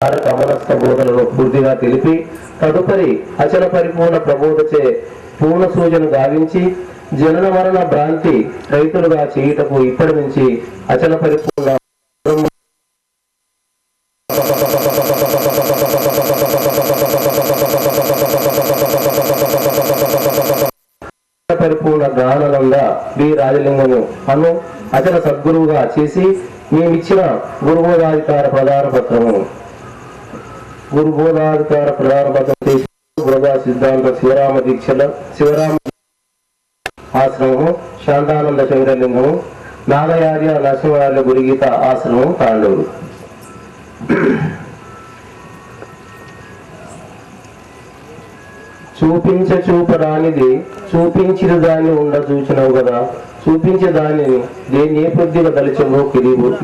కమనస్థ బోధనను పూర్తిగా తెలిపి తదుపరి అచల పరిపూర్ణ ప్రబోధచే పూర్ణ సూచన గావించి జనన మరణ భ్రాంతి రైతులుగా చేయుటకు ఇప్పటి నుంచి అచల పరిపూర్ణ పరిపూర్ణ జ్ఞానానంద బి రాజలింగము అను అచల సద్గురువుగా చేసి మేమిచ్చిన గురుబోధాధికార ప్రధాన పత్రము గురుబోధాధికార ప్రధాన పత్రం చేసి బృహదా సిద్ధాంత శివరామ ఆశ్రమము శాంతానంద శంకరలింగము నాగయార్య నరసింహార్య గురుగీత ఆశ్రమం తాండూరు. చూపరానిది చూపించిన దాన్ని చూచినావు కదా, చూపించే దానిని దేన్ని ఏ కొద్దిగా దళిచవో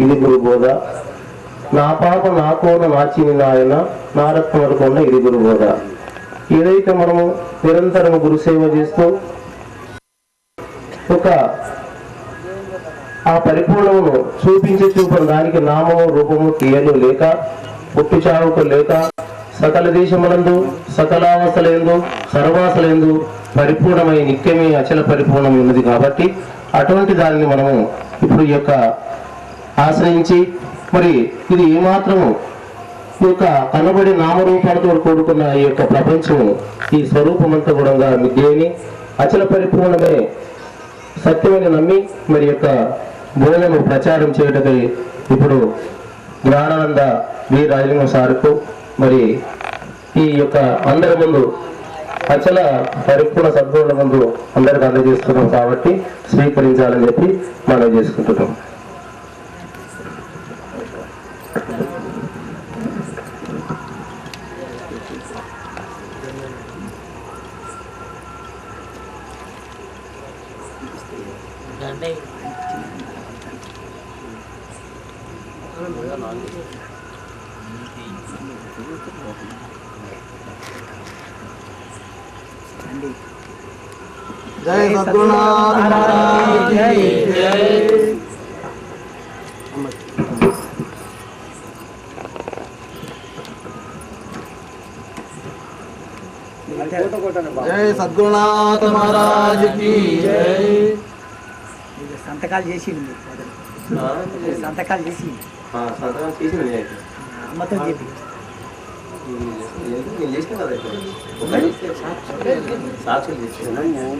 ఇది గురుబోధ. నా పాప నాకోన నాచిని నాయన నారత్న వరకుండా ఇది గురుబోధ. ఏదైతే మనము నిరంతరం గురుసేవ చేస్తూ ఒక ఆ పరిపూర్ణమును చూపని దానికి నామము రూపము తీయలు లేక పుట్టి చావుకు లేక సకల దేశములందు సకలావస్థలందు సర్వాసలందు పరిపూర్ణమై నిత్యమే అచల పరిపూర్ణం ఉన్నది. కాబట్టి అటువంటి దానిని మనము ఇప్పుడు ఈ యొక్క ఆశ్రయించి మరి ఇది ఏమాత్రము ఈ యొక్క కనబడి నామరూపాలతో కూడుకున్న ఈ యొక్క ప్రపంచము ఈ స్వరూపమంతా కూడా మిథ్యేని అచల పరిపూర్ణమే సత్యమని నమ్మి మరి యొక్క బోధను ప్రచారం చేయటకై ఇప్పుడు జ్ఞానానంద వి రాజలింగం సార్కు మరి ఈ యొక్క అందరి ముందు అచల పరిపూర్ణ సద్గుణుల ముందు అందరికి అందజేస్తున్నాం కాబట్టి స్వీకరించాలని చెప్పి మనం చేసుకుంటున్నాం. जय सद्गुरुनाथ महाराज की जय। जय सद्गुरुनाथ महाराज की जय। సంతకాలు చేసి సంతకాలు చేసి అమ్మతో చెప్పి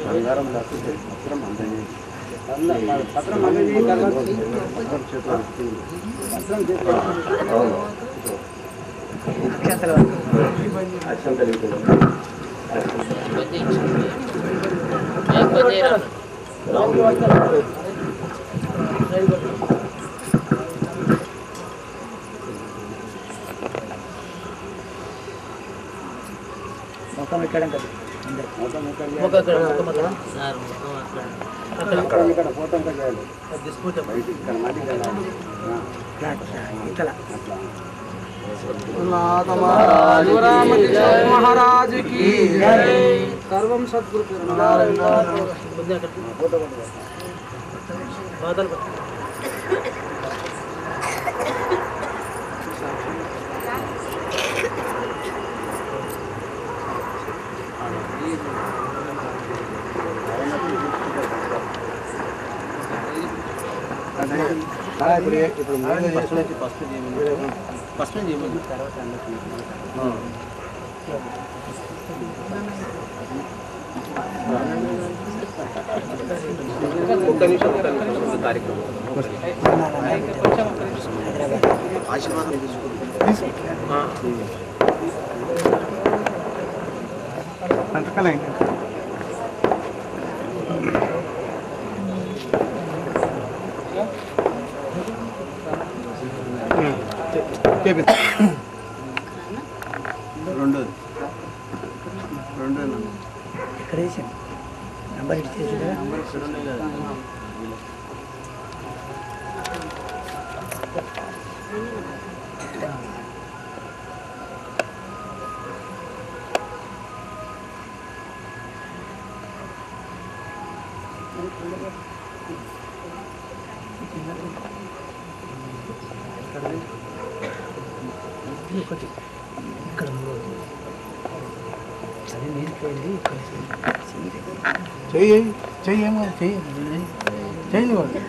బంగారం మొత్తం ఎక్కడం కదా महाराज की जय। सर्वं सद्गुरु ఫస్ట్ చేయమని తర్వాత ఒక్క నిమిషం కార్యక్రమం ఆశీర్వాదం ఇక్కడ వేసాను నంబర్ ఇచ్చి చేసి ఒకటి ఇక్కడ అది నీరిపోయింది ఇక్కడ చెయ్యి చెయ్యేమో చెయ్యి చెయ్యి వాళ్ళు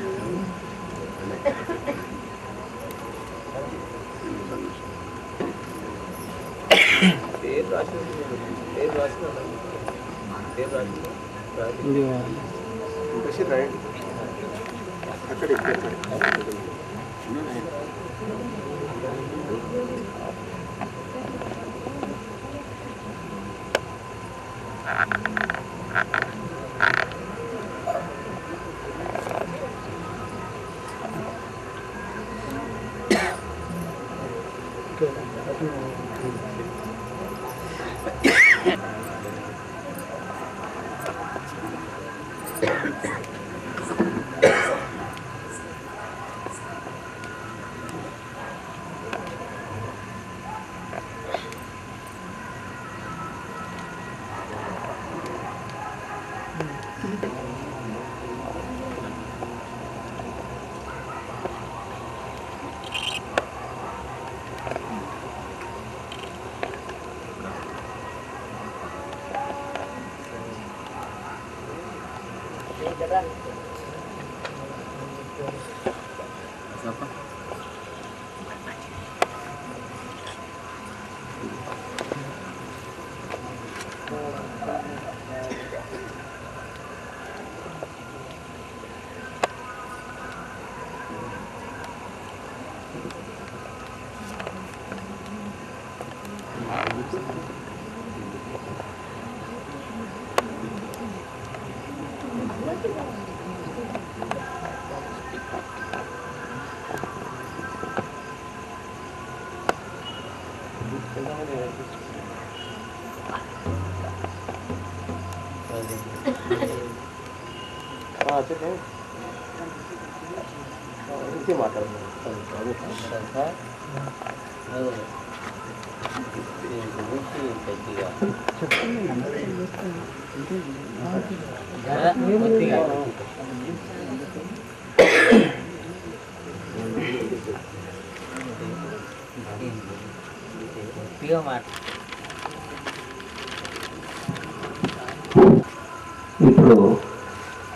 ఇప్పుడు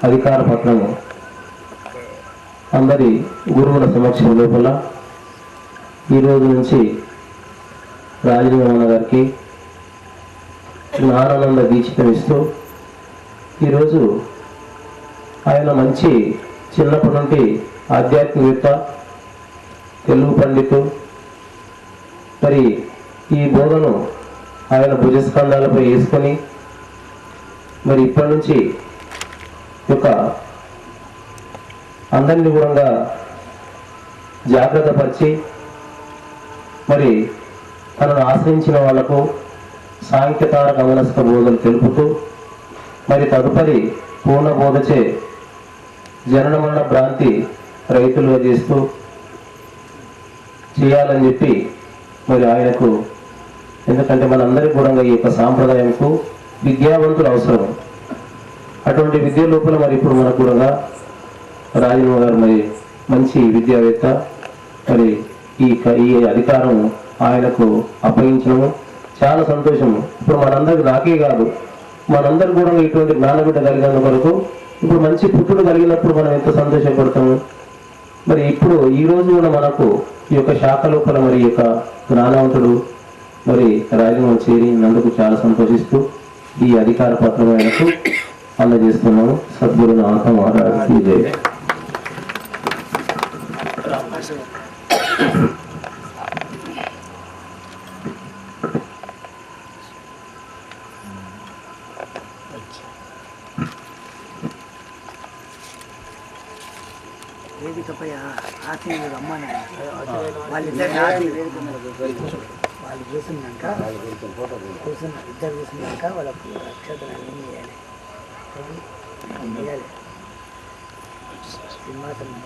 అధికార పత్రము అందరి గురువుల సమక్షం లోపల ఈ రోజు నుంచి రాజమోహన్ గారికి జ్ఞానానంద దీక్షితం ఇస్తూ ఈరోజు ఆయన మంచి చిన్నప్పటి నుండి ఆధ్యాత్మికత, తెలుగు పండితు. మరి ఈ బోధను ఆయన భుజస్కంధాలపై వేసుకొని మరి ఇప్పటి నుంచి యొక్క అందరినీ కూడా జాగ్రత్త పరిచి మరి తనను ఆశ్రయించిన వాళ్లకు సాంఖ్యతార గమనస్క బోధలు తెలుపుతూ మరి తదుపరి పూర్ణ బోధచే జనన మరణ భ్రాంతి రైతులుగా చేస్తూ చేయాలని చెప్పి మరి ఆయనకు, ఎందుకంటే మనందరికీ కూడా ఈ యొక్క సాంప్రదాయంకు విద్యావంతులు అవసరం. అటువంటి విద్య లోపల మరి ఇప్పుడు మనకు కూడా రాజమోహన్ గారు మరి మంచి విద్యావేత్త, మరి ఈ అధికారం ఆయనకు అప్పగించడము చాలా సంతోషము. ఇప్పుడు మనందరికి, నాకే కాదు మనందరికి కూడా ఇటువంటి జ్ఞానబిడ్డ కలిగినందు వరకు ఇప్పుడు మంచి పుత్రుడు కలిగినప్పుడు మనం ఎంత సంతోషపడతాము. మరి ఇప్పుడు ఈ రోజు కూడా మనకు ఈ యొక్క శాఖ లోపల మరి ఈ యొక్క జ్ఞానవంతుడు మరి రాజమోహన్ చేరినందుకు చాలా సంతోషిస్తూ ఈ అధికార పత్రం ఆయనకు అందజేస్తున్నాము. సద్గురు నాథ మహారాజ్ జై. వేదికపై ఆశీర్వాద రమ్మని వాళ్ళిద్దరు వాళ్ళు చూసినాక ఇద్దరు చూసినాక వాళ్ళకు అక్షతలన్నీ వేయాలి వేయాలి సింహాసనం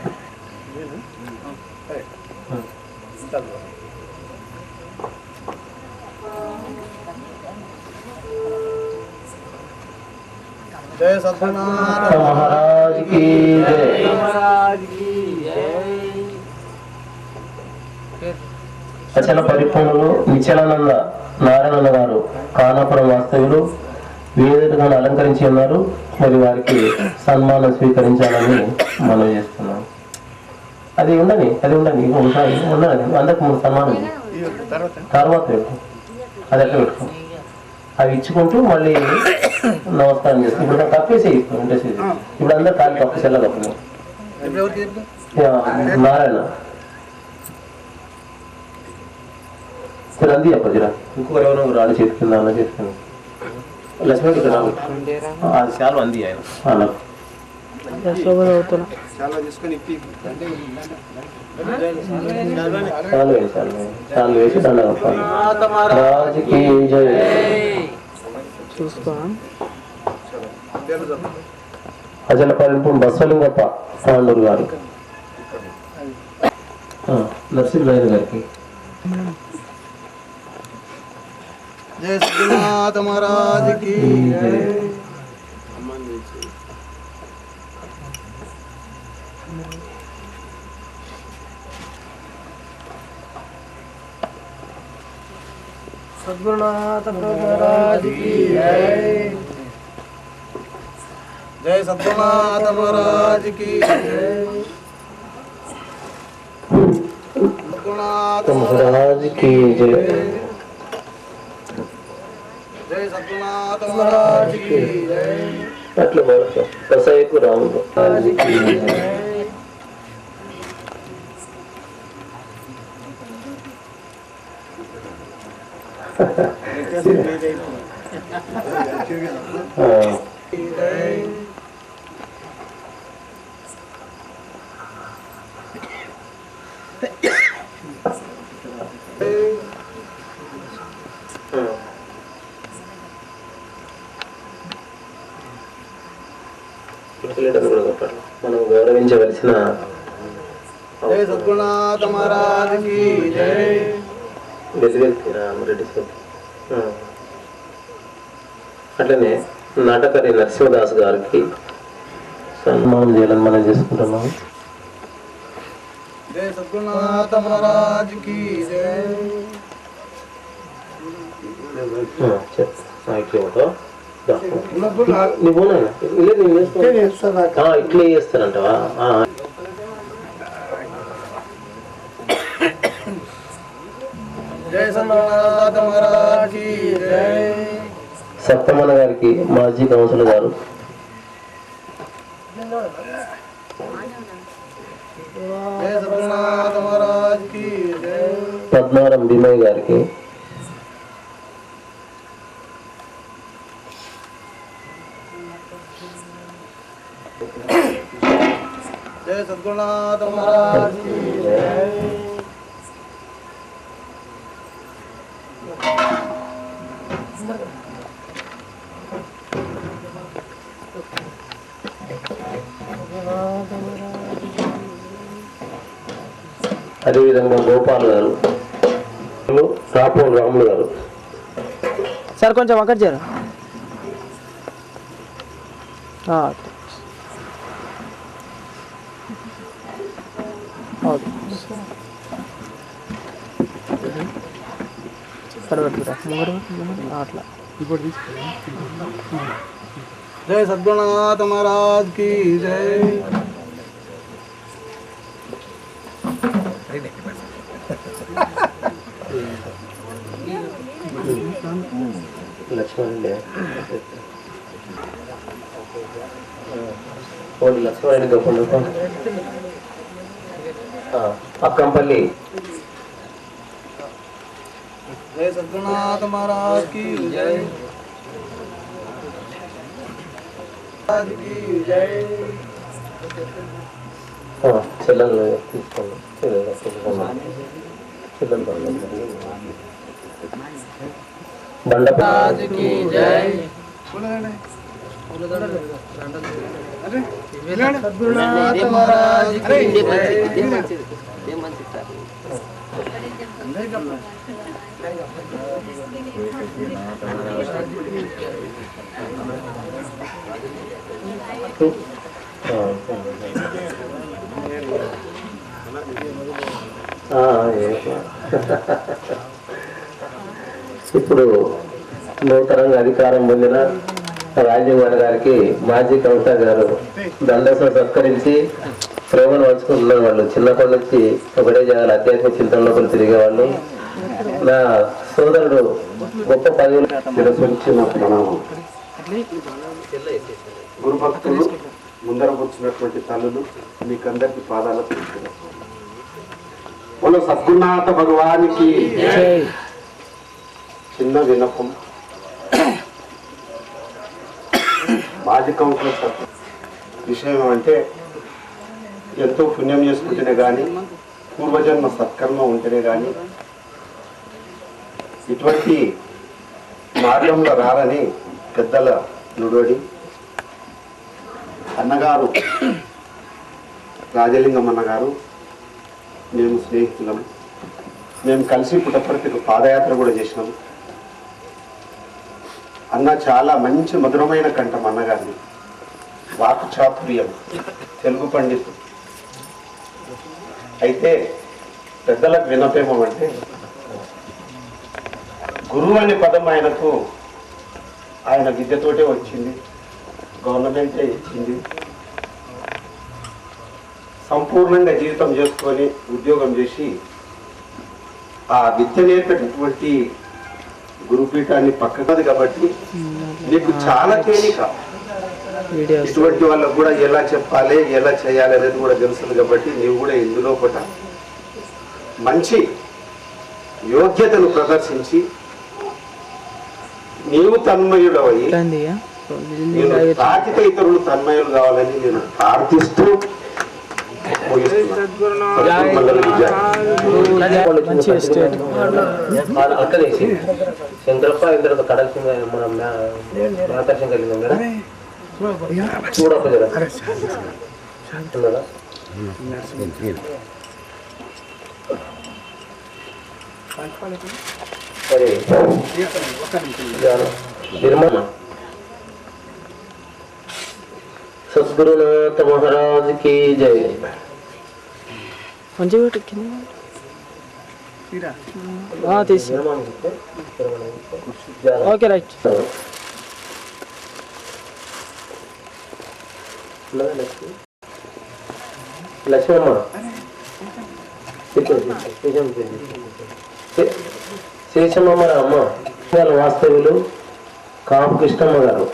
जय सद्गुरुनाथ महाराज की जय. महाराज की जय. అచల పరిపూర్ణులు నిశ్చలానంద నారాయణ గారు కానాపురం వాస్తవ్యులు వేదికను అలంకరించి ఉన్నారు. మరి వారికి సన్మానం స్వీకరించాలని మనం చేస్తున్నాం. అది ఉండని ఒకసారి ఉండని అందరికి ముందు సన్మానం తర్వాత పెట్టు, అది ఎట్లా పెట్టుకో, అవి ఇచ్చుకుంటూ మళ్ళీ నమస్కారం చేస్తాం. ఇప్పుడు కప్పేసి ఇప్పుడు అందరు కాలు కప్పేసి ఎలా కప్పినాం. నారాయణ అంది చెప్పరా ఇంకొకరు ఎవరో రాళ్ళు చేతికిందా అన్న చేతికింది లక్ష్మీ ఇక్కడ అది చాలా అంది ఆయన చాలు వేసి దండ కప్పాలి. రాజుకి జై. అజల పరిపూర్ణ బస్వలింగప్ప పాండూరు గారు, నరసింహరాయన గారికి. जय सद्गुरुनाथ महाराज की जय। सद्गुरुनाथ महाराज की जय। जय सद्गुरुनाथ महाराज की जय। सद्गुरुनाथ महाराज की जय। जय सद्गुरुनाथ महाराज की जय। అట్లా బాగుంటాం. కసాయకు రాముడు महाराज की जय। మనం గౌరవించవలసిన जय सद्गुरुनाथ महाराज की जय। రెడ్డి సార్. అట్లనే నాటకరి నరసింహదాస్ గారికి సన్మానం చేయాలని మనం చేసుకుంటున్నాం. जय सद्गुरुनाथ महाराज की जय। ఇట్లే చేస్తారంటవా? जय सद्गुरुनाथ महाराज की जय। సప్తమణ గారికి మాజీ కౌన్సిలర్ గారు, जय सद्गुरुनाथ महाराज की जय। పద్మారం భీమయ్య గారికి, जय सद्गुरुनाथ महाराज की जय। అదేవిధంగా గోపాల్ గారు, రాపోల్ రాములు గారు. సార్ కొంచెం అక్కడ చేరు. అట్లా जय सद्गुरुनाथ महाराज की जय। లక్ష్మణ్ లక్ష్మణ్ గొప్ప అక్కంపల్లి. जय सद्गुरुनाथ महाराज की जय। की जय। చెల్లెలు తీసుకోండి. महाराज की जय। सद्गुरुनाथ महाराज की जय। ఇప్పుడు నూతనంగా అధికారం పొందిన రాజీవ్ గారికి మాజీ కవిత గారు దండతో సత్కరించి ప్రేమను పంచుకుంటున్నారు. వాళ్ళు చిన్నప్పటి నుంచి ఒకటే జనాలు ఆధ్యాత్మిక చింతనలో తిరిగేవాళ్ళు. నా సోదరుడు గొప్ప పదవులు ప్రణామం. గురు భక్తులు ముందర కూర్చున్నటువంటి తల్లులు మీకందరికి పాదాలకు మన సద్గురునాథ భగవానికి చిన్న వినపం. మాజీ కౌన్సిలర్ విషయం అంటే ఎంతో పుణ్యం చేసుకుంటేనే కానీ పూర్వజన్మ సత్కర్మ ఉంటేనే కానీ ఇటువంటి మార్గంలో రారని పెద్దల నుడోడి. అన్నగారు రాజలింగం అన్నగారు మేము స్నేహితులం. మేము కలిసి పుట్టపర్తికి పాదయాత్ర కూడా చేసినాం. అన్న చాలా మంచి మధురమైన కంఠం అన్నగారిని. వాకు చాతుర్యం, తెలుగు పండితుడు. అయితే పెద్దలకు వినపేమం అంటే గురువు అనే పదం ఆయనకు ఆయన విద్యతోటే వచ్చింది, గవర్నమెంటే ఇచ్చింది. సంపూర్ణంగా జీవితం చేసుకొని ఉద్యోగం చేసి ఆ విద్య నేర్పేటటువంటి గురుపీఠాన్ని పక్కనది కాబట్టి నీకు చాలా తేలిక. ఇటువంటి వాళ్ళకు కూడా ఎలా చెప్పాలి, ఎలా చేయాలి అనేది కూడా తెలుస్తుంది కాబట్టి నీవు కూడా ఇందులో కూడా మంచి యోగ్యతను ప్రదర్శించి నీవు తన్మయుడవై నేను తాకిత ఇతరులు తన్మయులు కావాలని నేను ప్రార్థిస్తూ శంకరప్ప ఇంద్ర కడల్ మనం ఆకర్షణ కలిగినాం కదా చూడప్ప కదా సరే నిర్మాణ సద్గురునాథ మహారాజ్ కి జై. Okay right. లక్ష్మమ్మ శేషమ్మ అమ్మ వాస్తవ్యులు కాపు కృష్ణమ్మ గారు.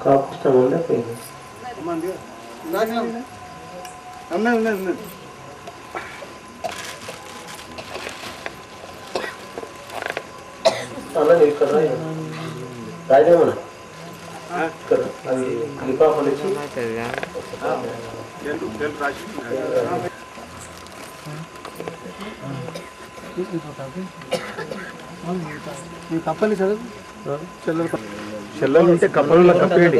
కాపు కృష్ణమ్మ ఉండే పోయింది. అన్నది ఇక్కడ రాజేమన్న ఇక్కడ అది లిఫాఫలు ఇచ్చి కప్పలి చదువు చెల్లెలు ఉంటే కప్పలలో కప్పేయండి.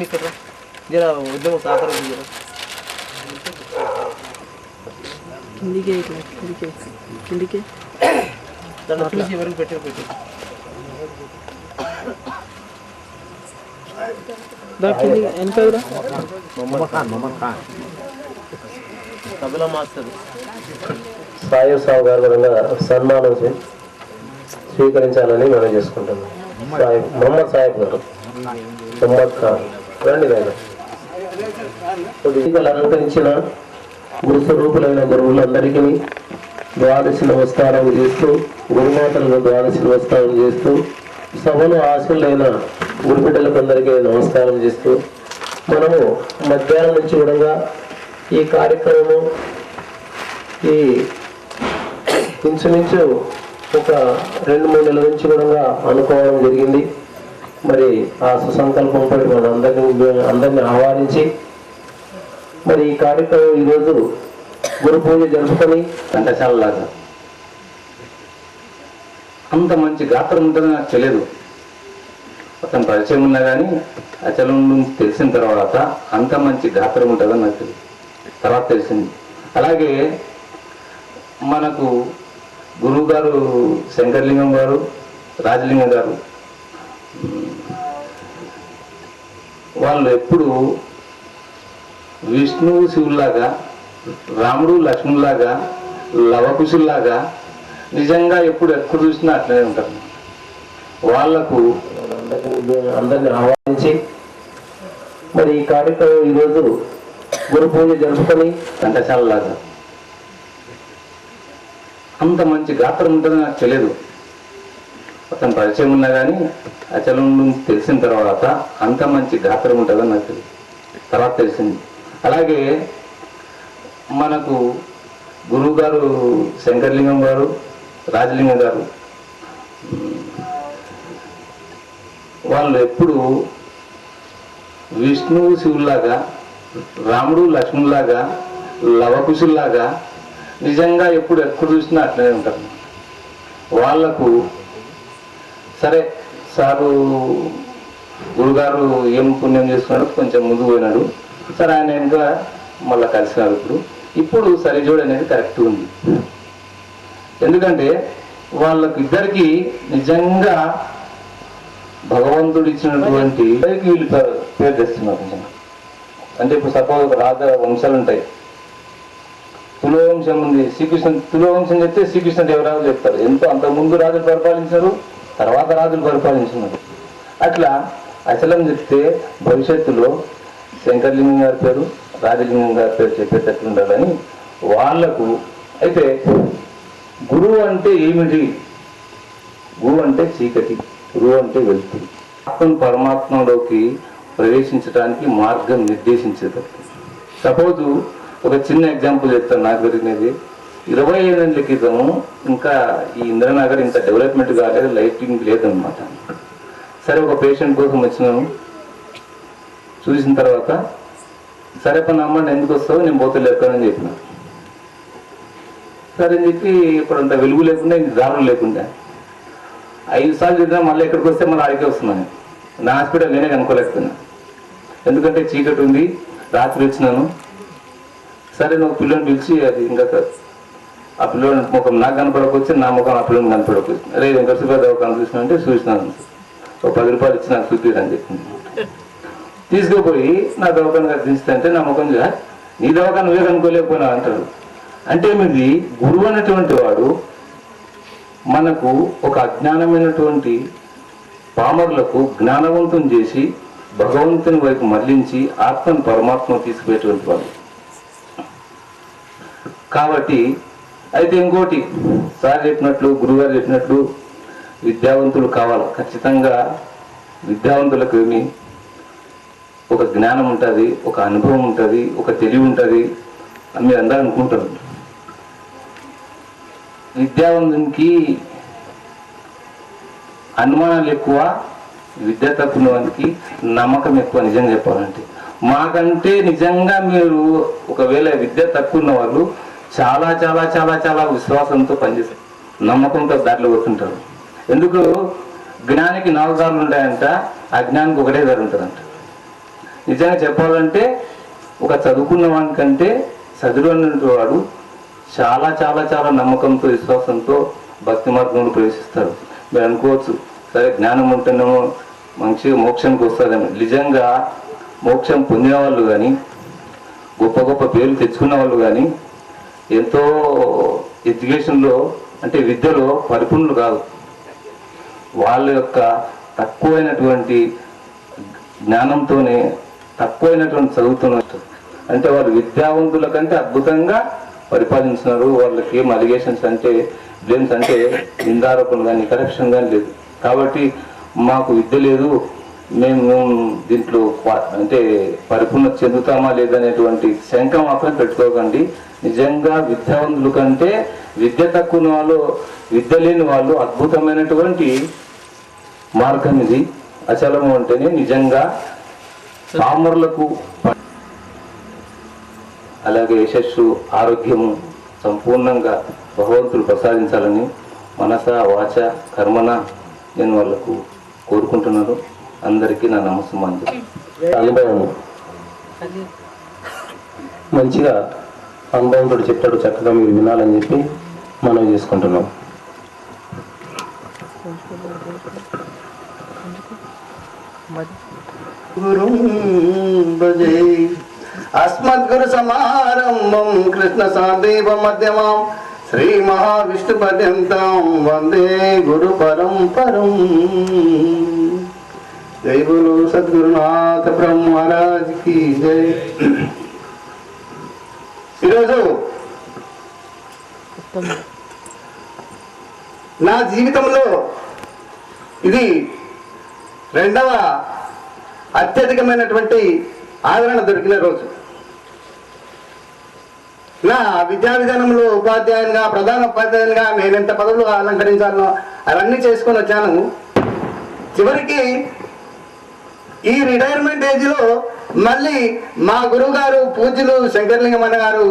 ఇక్కడ జర ఉద్యమం సహకారం కిందికి కిందికి దాన్ని చూసి వరకు పెట్టి తబలా మాస్టర్ సాయి సావు గారు సన్మానం స్వీకరించాలని మనం చేసుకుంటున్నాం. మొహమ్మద్ సాహిబ్ గారు, మొహమ్మద్ ఖాన్ రండి నాయన. అలంకరించిన గురుస్వరూపులైన గురువులందరికీ ద్వాదశి నమస్కారం చేస్తూ, గురుమాతలకు ద్వాదశి నమస్కారం చేస్తూ, సభలో ఆశలైన గురుబిడ్డలకు అందరికీ నమస్కారం చేస్తూ, మనము మధ్యాహ్నం నుంచి కూడా ఈ కార్యక్రమము ఈ ఇంచుమించు ఒక 2-3 నెలల నుంచి కూడా అనుకోవడం జరిగింది. మరి ఆ సుసంకల్పంపై మనం అందరినీ ఆహ్వానించి మరి ఈ కార్యక్రమం ఈరోజు గురు పూజ జరుపుకొని ఘంటసాలలాగా అంత మంచి గాత్రం ఉంటుందని నాకు తెలియదు. అతను పరిచయం ఉన్నా కానీ అచలం తెలిసిన తర్వాత అంత మంచి గాత్రం ఉంటుందని నాకు తెలియదు, తర్వాత తెలిసింది. అలాగే మనకు గురువు గారు శంకరలింగం గారు, రాజలింగం గారు వాళ్ళు ఎప్పుడు విష్ణువు శివుల్లాగా, రాముడు లక్ష్మణులాగా, లవకుశుల్లాగా నిజంగా ఎప్పుడు ఎక్కడ చూసినా అట్లనే ఉంటారు. వాళ్లకు అందరిని ఆహ్వానించి మరి ఈ కార్యక్రమం ఈరోజు గురు పూజ జరుపుకొని ఘంటసాలలాగా అంత మంచి గాత్రం ఉంటుందని నాకు తెలియదు. అతను పరిచయం ఉన్నా కానీ అచలం తెలిసిన తర్వాత అంత మంచి గాత్రం ఉంటుందని నాకు తెలియదు, తర్వాత తెలిసింది. అలాగే మనకు గురువు గారు శంకరలింగం గారు, రాజలింగం గారు వాళ్ళు ఎప్పుడు విష్ణువు శివుల్లాగా, రాముడు లక్ష్మణులాగా, లవకుశుల్లాగా నిజంగా ఎప్పుడు ఎక్కడ చూసినా అట్లనే ఉంటారు. వాళ్లకు సరే సారు గురుగారు ఏం పుణ్యం చేసుకున్నాడు, కొంచెం ముందు పోయినాడు, సరే ఆయన ఇంకా మళ్ళీ కలిసినారు. ఇప్పుడు సరిజోడు అనేది కరెక్ట్ ఉంది. ఎందుకంటే వాళ్ళకి ఇద్దరికి నిజంగా భగవంతుడు ఇచ్చినటువంటి వీళ్ళు పేరు తెస్తున్నారు నిజంగా. అంటే ఇప్పుడు సపోజ్ రాజ వంశాలు ఉంటాయి, తులవంశం ఉంది, శ్రీకృష్ణ తులవంశం చెప్తే శ్రీకృష్ణదేవరాయలు చెప్తారు. ఎంతో అంతకుముందు రాజులు పరిపాలించారు, తర్వాత రాజులు పరిపాలించినారు. అట్లా అచలం చెప్తే భవిష్యత్తులో శంకరలింగం గారి పేరు, రాజలింగం గారి పేరు చెప్పేటట్లు ఉండాలని వాళ్లకు. అయితే గురువు అంటే ఏమిటి? గురువు అంటే చీకటి, గురువు అంటే వెలుతురు. ఆత్మ పరమాత్మలోకి ప్రవేశించడానికి మార్గం నిర్దేశించేటట్టు. సపోజు ఒక చిన్న ఎగ్జాంపుల్ చెప్తాను. నాకు జరిగినది 25 ఏళ్ళ క్రితము ఇంకా ఈ ఇంద్రనగర్ ఇంత డెవలప్మెంట్ కాలేదు, లైటింగ్ లేదనమాట. సరే ఒక పేషెంట్ కోసం వచ్చినాను. చూసిన తర్వాత సరే పని అమ్మ ఎందుకు వస్తావు, నేను పోతే ఎక్కడని చెప్పిన. సరే అని చెప్పి ఇప్పుడు అంత వెలుగు లేకుండా, ఇంక దారులు లేకుండా 5 సార్లు చెప్పినా మళ్ళీ ఎక్కడికి వస్తే మళ్ళీ ఆడికే వస్తున్నాను. నా హాస్పిటల్ నేనే కనుక్కోలేకపోయినా, ఎందుకంటే చీకటి ఉంది, రాత్రి వచ్చినాను. సరే నువ్వు పిల్లని పిలిచి అది ఇంకా ఆ పిల్లోని ముఖం నాకు కనపడకొచ్చి, నా ముఖం ఆ పిల్లని కనపడకొచ్చి, అరే వెంకటసుబ్బ దవాఖాన చూసినా అంటే చూసినాను. ఒక 10 రూపాయలు ఇచ్చి నాకు చూపిరని చెప్పింది. తీసుకుపోయి నా దవాఖాన దించుతుంటే నా ముఖం నీ దవాఖాన నువ్వే కనుక్కోలేకపోయినా అంటాడు. అంటే మీది గురువు అనేటువంటి వాడు మనకు ఒక అజ్ఞానమైనటువంటి పామరులకు జ్ఞానవంతం చేసి భగవంతుని వైపు మళ్లించి ఆత్మను పరమాత్మ తీసుకుపోయేటువంటి వాడు కాబట్టి. అయితే ఇంకోటి సార్ చెప్పినట్లు, గురుగారు చెప్పినట్లు విద్యావంతులు కావాలి. ఖచ్చితంగా విద్యావంతులకు ఒక జ్ఞానం ఉంటుంది, ఒక అనుభవం ఉంటుంది, ఒక తెలివి ఉంటుంది అని మీరు అందరూ అనుకుంటారు. విద్యావంతునికి అనుమానాలు ఎక్కువ, విద్య తక్కువ వానికి నమ్మకం ఎక్కువ. నిజంగా చెప్పాలంటే మాకంటే నిజంగా మీరు ఒకవేళ విద్య తక్కువ ఉన్న వాళ్ళు చాలా చాలా చాలా చాలా విశ్వాసంతో పనిచేస్తారు, నమ్మకంతో దారిలో పోతుంటారు. ఎందుకు? జ్ఞానికి 4 దారులు ఉంటాయంట, అజ్ఞానికి ఒకటే దారి ఉంటుందంట. నిజంగా చెప్పాలంటే ఒక చదువుకున్న వానికంటే చదువుకున్న వాడు చాలా చాలా చాలా నమ్మకంతో, విశ్వాసంతో భక్తి మార్గంలో ప్రవేశిస్తారు. మీరు అనుకోవచ్చు సరే జ్ఞానం ఉంటేనేమో మంచిగా మోక్షానికి వస్తుందని. నిజంగా మోక్షం పొందిన వాళ్ళు కానీ, గొప్ప గొప్ప పేర్లు తెచ్చుకున్న వాళ్ళు కానీ ఎంతో ఎడ్యుకేషన్లో అంటే విద్యలో పరిపూర్ణులు కాదు. వాళ్ళ యొక్క తక్కువైనటువంటి జ్ఞానంతోనే, తక్కువైనటువంటి చదువుతోనే అంటే వాళ్ళు విద్యావంతుల కంటే అద్భుతంగా పరిపాలించినారు. వాళ్ళకి ఏం అలిగేషన్స్ అంటే బ్లేమ్స్ అంటే నిందారోపణలు కానీ కరెక్షన్ కానీ లేదు. కాబట్టి మాకు విద్య లేదు, మేము దీంట్లో అంటే పరిపూర్ణత చెందుతామా లేదనేటువంటి శంక మాత్రం పెట్టుకోకండి. నిజంగా విద్యావంతుల కంటే విద్య తక్కువ వాళ్ళు, విద్య లేని వాళ్ళు అద్భుతమైనటువంటి మార్గం ఇది. అచలము అంటేనే నిజంగా పామరులకు అలాగే యశస్సు, ఆరోగ్యము సంపూర్ణంగా భగవంతుడు ప్రసాదించాలని మనస వాచ కర్మన నేను వాళ్ళకు కోరుకుంటున్నాను. అందరికీ నా నమస్కారం. అనుభవం మంచిగా అనుభవంతో చెప్తాడు, చక్కగా మీరు వినాలని చెప్పి మనం చేసుకుంటున్నాం. గురుం భజే అస్మద్గురు సమారంభం కృష్ణ సాందేవ మధ్యమాం శ్రీ మహావిష్ణు పర్యంతం వందే గురు పరంపరం. జై గురు సద్గురునాథ బ్రహ్మరాజ్ కి జై. ఈరోజు నా జీవితంలో ఇది రెండవ అత్యధికమైనటువంటి ఆదరణ దొరికిన రోజు. నా విద్యా విధానంలో ఉపాధ్యాయునిగా, ప్రధాన ఉపాధ్యాయునిగా నేను ఎంత పదవులు అలంకరించాలనో అవన్నీ చేసుకొని వచ్చాను. చివరికి ఈ రిటైర్మెంట్ ఏజ్లో మళ్ళీ మా గురువు గారు పూజ్యులు శంకరలింగమన్న గారు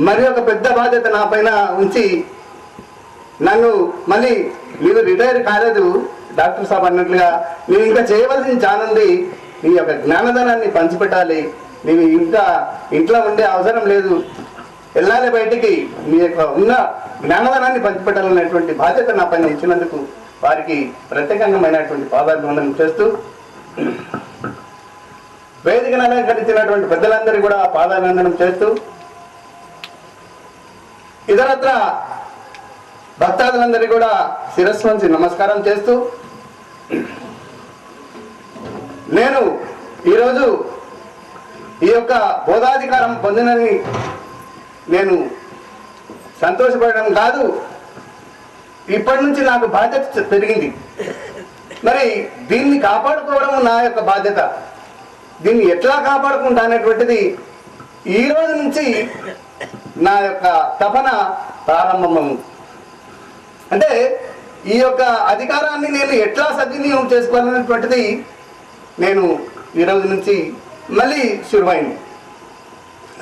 మరి ఒక పెద్ద బాధ్యత నా పైన ఉంచి నన్ను మళ్ళీ నీవు రిటైర్ కాలేదు డాక్టర్ సాబ్ అన్నట్లుగా, నీవు ఇంకా చేయవలసిన చాలా ఉంది, నీ యొక్క జ్ఞానదానాన్ని పంచిపెట్టాలి, నీవు ఇంకా ఇంట్లో ఉండే అవసరం లేదు, వెళ్ళాలి బయటికి, మీ యొక్క ఉన్న జ్ఞానదానాన్ని పంచిపెట్టాలనేటువంటి బాధ్యత నా పైన ఉంచినందుకు వారికి ప్రత్యేకంగామైనటువంటి పాదాభివందనం చేస్తూ, వేదికను అలంకరించినటువంటి పెద్దలందరికీ కూడా పాదాభివందనం చేస్తూ, ఇతరత్ర భక్తాదులందరికీ కూడా శిరస్సు వంచి నమస్కారం చేస్తూ, నేను ఈరోజు ఈ యొక్క బోధాధికారం పొందినని నేను సంతోషపడడం కాదు, ఇప్పటి నుంచి నాకు బాధ్యత పెరిగింది. మరి దీన్ని కాపాడుకోవడం నా యొక్క బాధ్యత. దీన్ని ఎట్లా కాపాడుకుంటా అనేటువంటిది ఈ రోజు నుంచి నా యొక్క తపన ప్రారంభం. అంటే ఈ యొక్క అధికారాన్ని నేను ఎట్లా సద్వినియోగం చేసుకోవాలనేటువంటిది నేను ఈ రోజు నుంచి మళ్ళీ శురువైంది.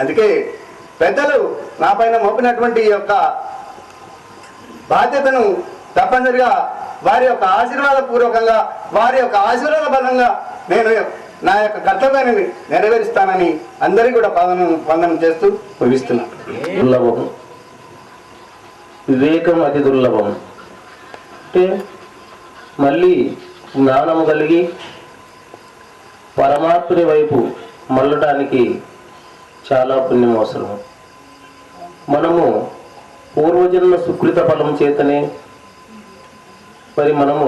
అందుకే పెద్దలు నా పైన మోపినటువంటి ఈ యొక్క బాధ్యతను తప్పనిసరిగా వారి యొక్క ఆశీర్వాద పూర్వకంగా, వారి యొక్క ఆశీర్వాద బలంగా నేను నా యొక్క కర్తవ్యాన్ని నెరవేరుస్తానని అందరికీ కూడా వందనం చేస్తూ ముగిస్తున్నాను. దుర్లభం, వివేకం అతి దుర్లభం. అంటే మళ్ళీ జ్ఞానం కలిగి పరమాత్ముని వైపు మళ్ళటానికి చాలా పుణ్యం అవసరం. మనము పూర్వజన్మ సుకృత ఫలం చేతనే మరి మనము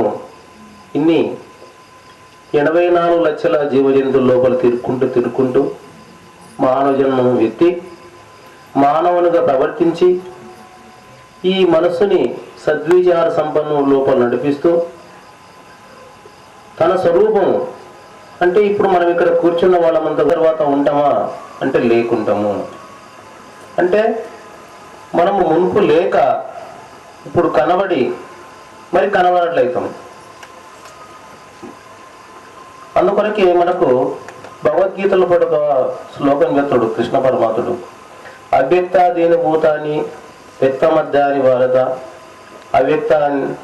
ఇన్ని 84 లక్షల జీవజంతువుల లోపల తిరుక్కుంటూ మానవ జన్మను ఎత్తి మానవునిగా ప్రవర్తించి ఈ మనస్సుని సద్విచార సంపన్నం లోపల నడిపిస్తూ తన స్వరూపము, అంటే ఇప్పుడు మనం ఇక్కడ కూర్చున్న వాళ్ళమంతా తర్వాత ఉంటామా అంటే లేకుంటాము. అంటే మనము మునుపు లేక ఇప్పుడు కనబడి మరి కనబడట్లయితాం. అందుకొరకే మనకు భగవద్గీతలో పాటు ఒక శ్లోకం చెప్తాడు కృష్ణ పరమాత్ముడు, అవ్యక్తాదీని భూతాన్ని వ్యక్త మధ్యాని భారత అవ్యక్త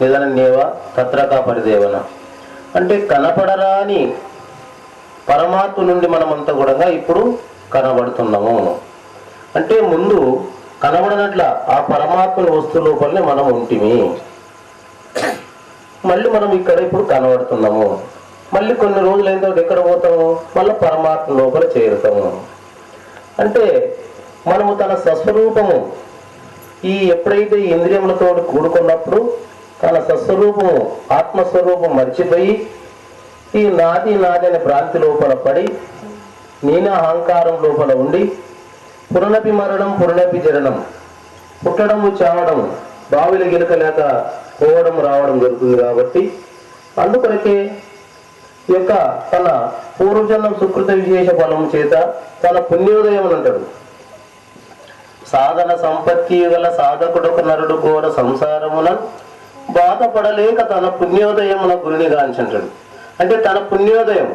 నిధనన్యేవ తత్రకా పరిదేవన. అంటే కనపడరాని పరమాత్మ నుండి మనమంతా కూడా ఇప్పుడు కనబడుతున్నాము. అంటే ముందు కనబడనట్ల ఆ పరమాత్మని వస్తువు లోపలనే మనం ఉంటిమి, మళ్ళీ మనం ఇక్కడ ఇప్పుడు కనబడుతున్నాము. మళ్ళీ కొన్ని రోజులు అయిన తర్వాత ఎక్కడ పోతాము, మళ్ళీ పరమాత్మ లోపల చేరుతాము. అంటే మనము తన స్వస్వరూపము ఈ ఎప్పుడైతే ఈ ఇంద్రియములతో కూడుకున్నప్పుడు తన స్వస్వరూపము ఆత్మస్వరూపం మర్చిపోయి ఈ నాది అనే భ్రాంతి లోపల పడి నేను అహంకారం లోపల ఉండి పుననపి మరణం పుననపి జరణం, పుట్టడము చావడం, బావిల గిలకలేక పోవడం రావడం జరుగుతుంది. కాబట్టి అందుకొరకే ఈ యొక్క తన పూర్వజన్మ సుకృత విశేష ఫలం చేత తన పుణ్యోదయం అని అంటాడు. సాధన సంపత్తి గల సాధకుడొక నరుడు ఘోర సంసారమున బాధపడలేక తన పుణ్యోదయమున గురిని గాంచంటాడు. అంటే తన పుణ్యోదయం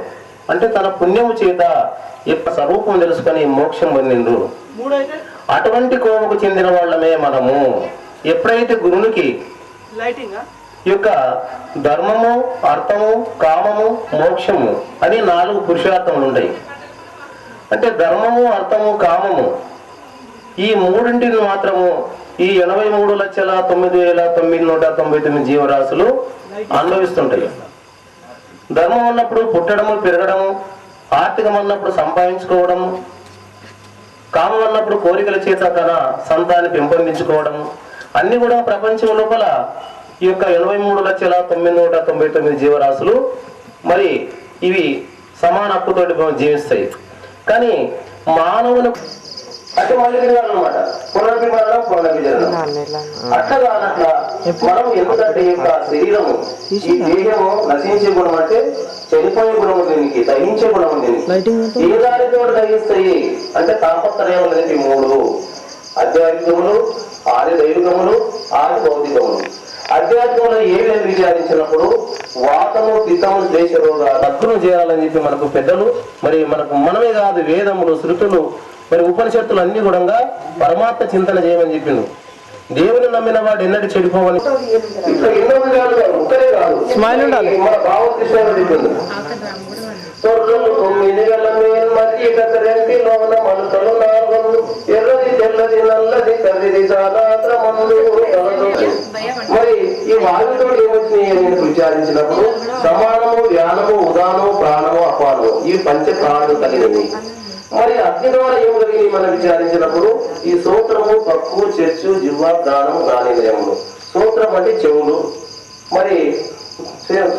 అంటే తన పుణ్యము చేత యొక్క స్వరూపం తెలుసుకొని మోక్షం పొందిండ్రు. అటువంటి కోవకు చెందిన వాళ్ళమే మనము. ఎప్పుడైతే గురునికి ఈ యొక్క ధర్మము, అర్థము, కామము, మోక్షము అని 4 పురుషార్థములు ఉంటాయి. అంటే ధర్మము, అర్థము, కామము ఈ మూడింటిని మాత్రము ఈ 83,09,999 జీవరాశులు అనుభవిస్తుంటాయి. ధర్మం ఉన్నప్పుడు పుట్టడము, పెరగడము, ఆర్థికం అన్నప్పుడు సంపాదించుకోవడము, కామం అన్నప్పుడు కోరికల చేత తన సంతాన్ని పెంపొందించుకోవడం, అన్ని కూడా ప్రపంచం లోపల ఈ యొక్క 83,09,999 జీవరాశులు మరి ఇవి సమాన హక్కుతోటి జీవిస్తాయి. కానీ మానవుని అంటే మళ్ళీ తిరగాలన్నమాట, పునర్విమరణం పునర్విజరణం అట్లా కానట్లా మనం ఎందుకంటే ఈ యొక్క శరీరము ఈ దేహము నశించే గుణం అంటే చనిపోయే గుణము దీనికి, దహించే గుణము దీనికి. ఏ దానితో దహిస్తాయి అంటే తాపత్రయం అనేది 3: ఆధ్యాత్మికములు, 6 దైవికములు, 6 భౌతికములు. ఆధ్యాత్మంలో ఏమి విచారించినప్పుడు వాతము, పిత్తము, దేశ రోగాలు దగ్గును చేయాలని చెప్పి మనకు పెద్దలు, మరి మనకు మనమే కాదు వేదములు, శృతులు, మరి ఉపనిషత్తులు అన్ని కూడా పరమాత్మ చింతన చేయమని చెప్పిండు. దేవుని నమ్మిన వాడు ఎన్నటి చెడిపోవని ఇట్లా ఎన్నో విధాలు ఒక్కరే కాదు. మన భావకృష్ణ చెప్పింది, తొర్రలు 9 గల మధ్య లోన మనుషులు 4 ఎర్రది తెల్లది నల్లది కర్రిది సాధాత్రమందు. మరి ఈ వాయుతో ఏమొచ్చినాయి అని విచారించినప్పుడు సమానము, వ్యానము, ఉదానము, ప్రాణము, అపానము ఈ పంచ ప్రాణులు కలిగినవి. మరి అగ్ని ద్వారా ఏం కలిగినాయి మనం విచారించినప్పుడు ఈ సూత్రము, పక్కు, చర్చు, జిహ్వ, గానము, జ్ఞానేంద్రియములు. సూత్రం అంటే చెవులు, మరి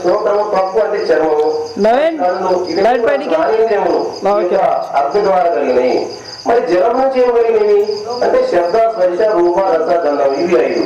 సూత్రము, పక్కు అంటే చర్మము, కళ్ళు, జ్ఞానేంద్రియములు అగ్ని ద్వారా కలిగినాయి. మరి జలం నుంచి ఏం కలిగినవి అంటే శబ్ద, స్పర్శ, రూప, రస, గంధం ఇవి 5.